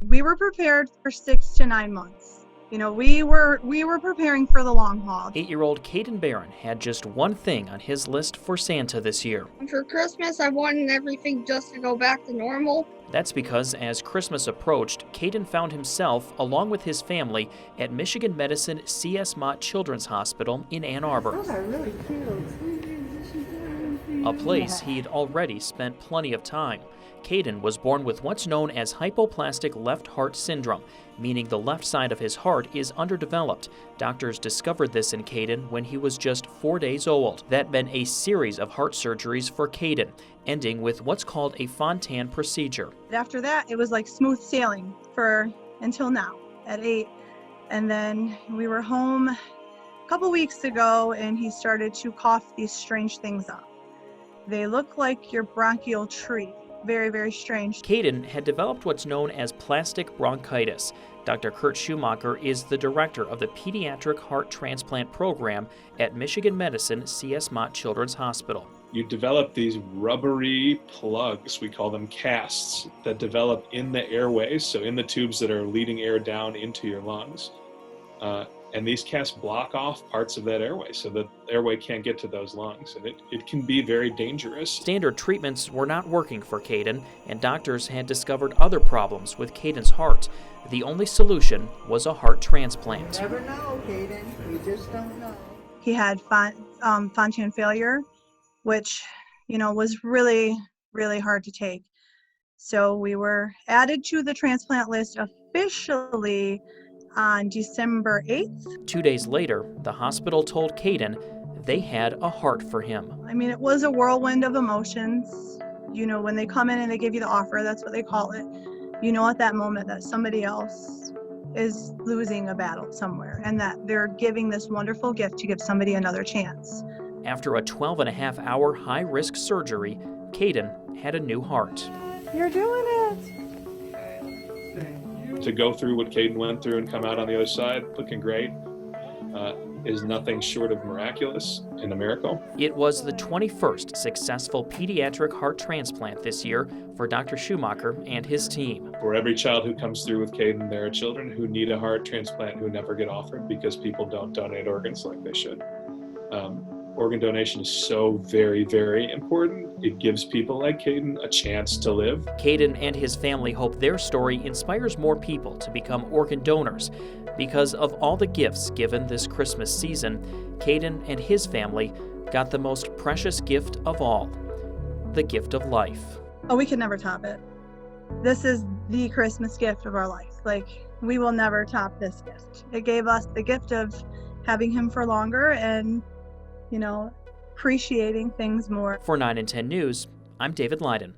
We were prepared for 6 to 9 months. We were preparing for the long haul. 8-year-old Kaiden Barron had just one thing on his list for Santa this year. For Christmas, I wanted everything just to go back to normal. That's because as Christmas approached, Kaiden found himself, along with his family, at Michigan Medicine C.S. Mott Children's Hospital in Ann Arbor. Those are really cute. A place he'd already spent plenty of time. Kaiden was born with what's known as hypoplastic left heart syndrome, meaning the left side of his heart is underdeveloped. Doctors discovered this in Kaiden when he was just 4 days old. That meant a series of heart surgeries for Kaiden, ending with what's called a Fontan procedure. After that, it was like smooth sailing until now at 8. And then we were home a couple weeks ago and he started to cough these strange things up. They look like your bronchial tree. Very, very strange. Kaiden had developed what's known as plastic bronchitis. Dr. Kurt Schumacher is the director of the Pediatric Heart Transplant Program at Michigan Medicine C.S. Mott Children's Hospital. You develop these rubbery plugs, we call them casts, that develop in the airways, so in the tubes that are leading air down into your lungs. And these casts block off parts of that airway so that the airway can't get to those lungs, and it can be very dangerous. Standard treatments were not working for Kaiden, and doctors had discovered other problems with Kaiden's heart. The only solution was a heart transplant. You never know, Kaiden. You just don't know. He had Fontan failure, which, was really, really hard to take. So we were added to the transplant list officially on December 8th. 2 days later, the hospital told Kaiden they had a heart for him. I mean, it was a whirlwind of emotions. When they come in and they give you the offer, that's what they call it. At that moment that somebody else is losing a battle somewhere and that they're giving this wonderful gift to give somebody another chance. After a 12.5-hour high-risk surgery, Kaiden had a new heart. You're doing it. To go through what Kaiden went through and come out on the other side looking great is nothing short of miraculous and a miracle. It was the 21st successful pediatric heart transplant this year for Dr. Schumacher and his team. For every child who comes through with Kaiden, there are children who need a heart transplant who never get offered because people don't donate organs like they should. Organ donation is so very, very important. It gives people like Kaiden a chance to live. Kaiden and his family hope their story inspires more people to become organ donors. Because of all the gifts given this Christmas season, Kaiden and his family got the most precious gift of all, the gift of life. Oh, we can never top it. This is the Christmas gift of our life. We will never top this gift. It gave us the gift of having him for longer and appreciating things more. For 9 and 10 News, I'm David Leiden.